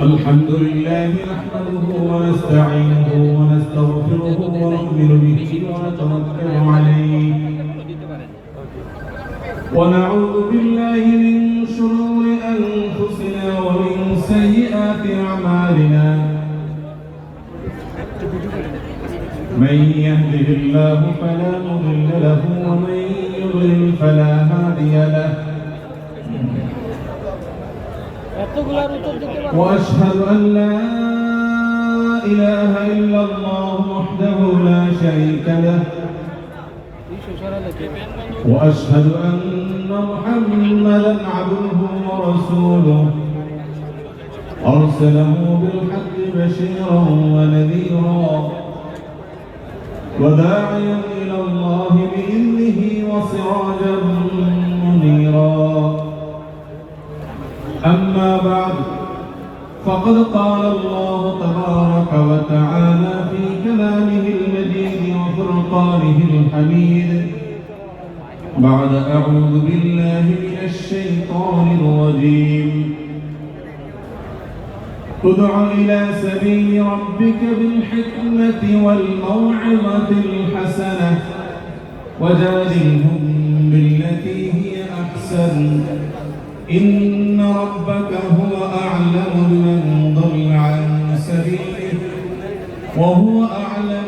الحمد لله نحمده ونستعينه ونستغفره ونؤمن به ونتوكل عليه ونعوذ بالله من شرور أنفسنا ومن سيئات أعمالنا من يهده الله فلا مضل له ومن يضلل فلا هادي له وأشهد أن لا إله إلا الله وحده لا شريك له وأشهد أن محمدا عبده ورسوله أرسله بالحق بشيرا ونذيرا وداعيا إلى الله بإذنه وسراجا منيرا أما بعد فقد قال الله تبارك وتعالى في كلامه المجيد وفرقانه الحميد بعد أعوذ بالله من الشيطان الرجيم ادع إلى سبيل ربك بالحكمة والموعظة الحسنة وجادلهم بالتي هي أحسن إن ربك هو أعلم بمن ضل عن سبيله وهو أعلم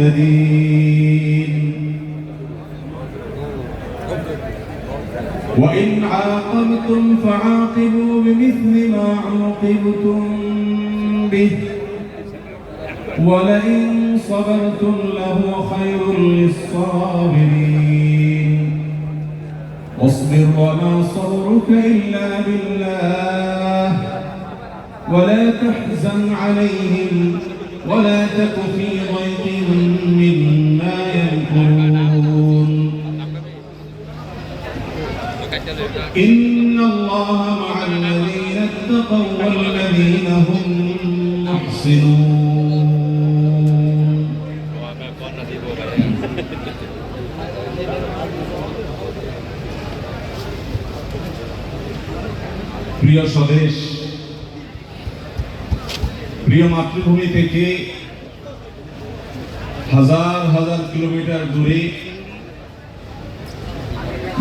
بالمهتدين وإن عاقبتم فعاقبوا بمثل ما عوقبتم به ولئن صبرتم لهو خير للصابرين واصبر وما صبرك إلا بالله ولا تحزن عليهم ولا تك في ضيق مما يمكرون إن الله مع الذين اتقوا والذين هم محسنون প্রিয় স্বদেশ, প্রিয় মাতৃভূমি থেকে হাজার হাজার কিলোমিটার দূরে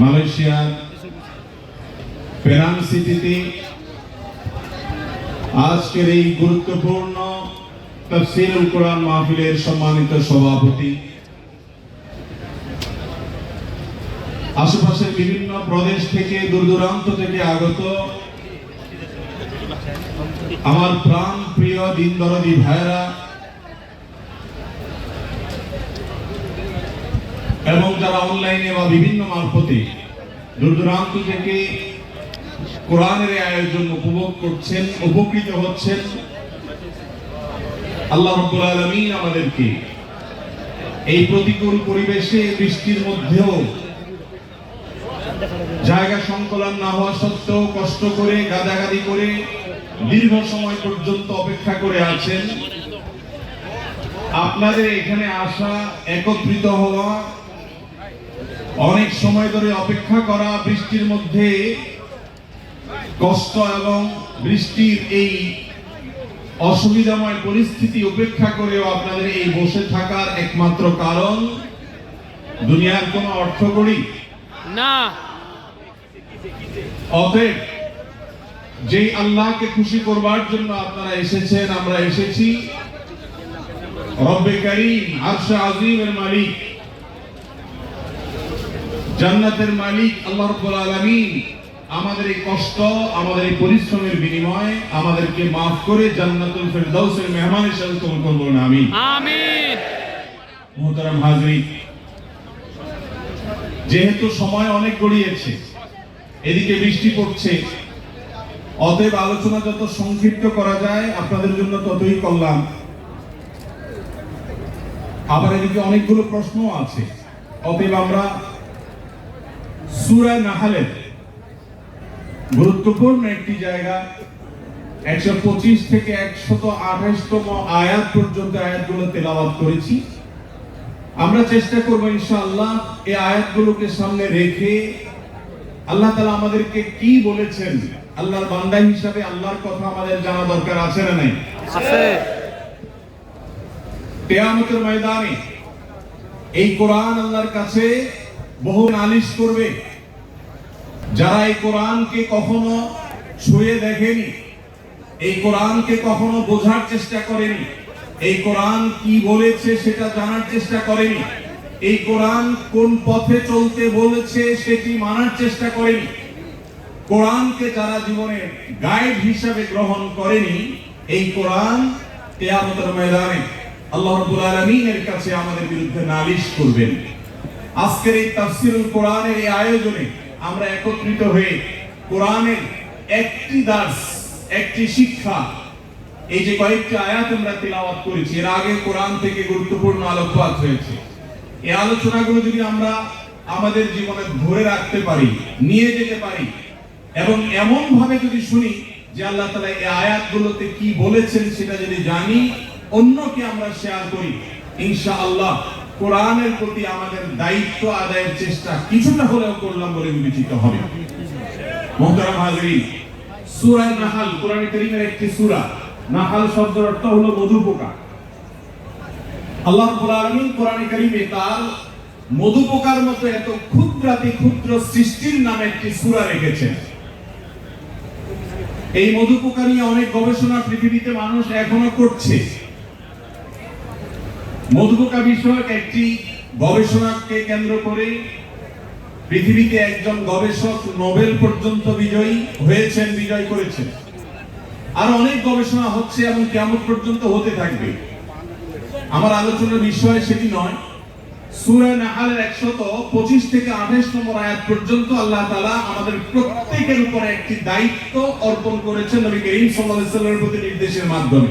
মালয়েশিয়ার পেনাং সিটিতে আজকের এই গুরুত্বপূর্ণ তাফসীরুল কোরআন মাহফিলের সম্মানিত সভাপতি, আশেপাশের বিভিন্ন প্রদেশ থেকে দূর দূরান্ত থেকে আগত আমার প্রাণ প্রিয় দিন দরদি ভাইরা এবং যারা অনলাইনে বা বিভিন্ন মারফতে দূর দূরান্ত থেকে কোরআনের আয়োজন উপভোগ করছেন, উপকৃত হচ্ছেন, আল্লাহ রাব্বুল আলামিন আমাদেরকে এই প্রতিকূল পরিবেশে বৃষ্টির মধ্যেও জায়গা সংকলন না হওয়া সত্ত্বেও কষ্ট করে গাদাগাদি করে দীর্ঘ সময় পর্যন্ত অপেক্ষা করে আছেন। আপনাদের এখানে আসা, একত্রিত হওয়া, অনেক সময় ধরে অপেক্ষা করা, বৃষ্টির মধ্যে কষ্ট এবং বৃষ্টির এই অসুবিধাময় পরিস্থিতি উপেক্ষা করেও আপনাদের এই বসে থাকার একমাত্র কারণ দুনিয়ার কোনো অর্থকড়ি না। অতএব যেই আল্লাহকে খুশি করবার জন্য আপনারা এসেছেন, আমরা এসেছি, রব্বে কারীম আরশে আযীমের মালিক, জান্নাতের মালিক আল্লাহ রাব্বুল আলামিন আমাদের এই কষ্ট, আমাদের এই পরিশ্রমের বিনিময়ে আমাদেরকে মাফ করে জান্নাতুল ফেরদাউসের মেহমান হিসেবে কবুল করুন, আমিন আমিন। মুহতারাম হাজরিন, যেহেতু সময় অনেক গড়িয়েছে, এদিকে বৃষ্টি পড়ছে, অতএব আলোচনা যত সংক্ষিপ্ত করা যায় আপনাদের জন্য ততই কল্যাণ। আবার এদিকে অনেকগুলো প্রশ্ন আছে, অতএব আমরা সূরা নাহলের গুরুত্বপূর্ণ একটি জায়গা 125 থেকে 128তম আয়াত পর্যন্ত আয়াতগুলো তেলাওয়াত করেছি। আমরা চেষ্টা করব ইনশাআল্লাহ এই আয়াতগুলোকে সামনে রেখে আল্লাহ তাআলা আমাদেরকে কি বলেছেন, আল্লাহর বান্দা হিসাবে আল্লাহর কথা আমাদের জানা দরকার আছে না নাই? আছে। কিয়ামতের ময়দানে এই কোরআন আল্লাহর কাছে বহু নালিশ করবে। যারা এই কোরআনকে কখনো ছুঁয়ে দেখেনি, এই কোরআনকে কখনো বোঝার চেষ্টা করেনি, এই কোরআন কি বলেছে সেটা জানার চেষ্টা করেনি, এই কোরআন কোন পথে চলতে বলেছে সেটি মানার চেষ্টা করেনি, কোরআনকে যারা জীবনের গাইড হিসাবে গ্রহণ করেনি, এই কোরআন কিয়ামতের ময়দানে আল্লাহ রাব্বুল আলামিনের কাছে আমাদের বিরুদ্ধে নালিশ করবেন। আজকের এই তাফসীরুল কোরআনের এই আয়োজনে আমরা একত্রিত হয়ে কোরআনের একটি দার্স, একটি শিক্ষা, এই যে কয়েকটি আয়াত আমরা তিলাওয়াত করেছি, এর আগে কোরআন থেকে গুরুত্বপূর্ণ আলোকপাত হয়েছে। এই আলোচনাগুলো যদি আমরা আমাদের জীবনে ধরে রাখতে পারি, নিয়ে যেতে পারি এবং এমন ভাবে যদি শুনি যে আল্লাহ তাআলা এই আয়াতগুলোতে কি বলেছেন সেটা যদি জানি, অন্যকে আমরা শেয়ার করি, ইনশাআল্লাহ কোরআনের প্রতি আমাদের দায়িত্ব আদায়ের চেষ্টা কিছুটা হলেও করলাম বলে বিবেচিত হবে। মুহতারাম হাজিরিন, সূরা নাহাল কোরআনে কারীমের একটি সূরা। নাহাল শব্দের অর্থ হলো মধু পোকা। আল্লাহ রাব্বুল আলামিন কোরআনে কারীমে তার মধু পোকার মতো এত ক্ষুদ্রাতি ক্ষুদ্র সৃষ্টির নামে একটি সূরা রেখেছেন। এই মধু পোকা নিয়ে অনেক গবেষণা পৃথিবীতে মানুষ এখনো করছে। মধু পোকা বিষয়ক একটি গবেষণাকে কেন্দ্র করে পৃথিবীতে একজন গবেষক নোবেল পর্যন্ত বিজয় করেছেন। আর অনেক গবেষণা হচ্ছে এবং কিয়ামত পর্যন্ত হতে থাকবে। আমার আলোচনার বিষয় সেটি নয়। সূরা নাহালের 125 থেকে 28 নম্বর আয়াত পর্যন্ত আল্লাহ তাআলা আমাদের প্রত্যেকের উপরে একটি দায়িত্ব অর্পণ করেছেন নবী করিম সাল্লাল্লাহু আলাইহি ওয়াসাল্লামের প্রতি নির্দেশের মাধ্যমে।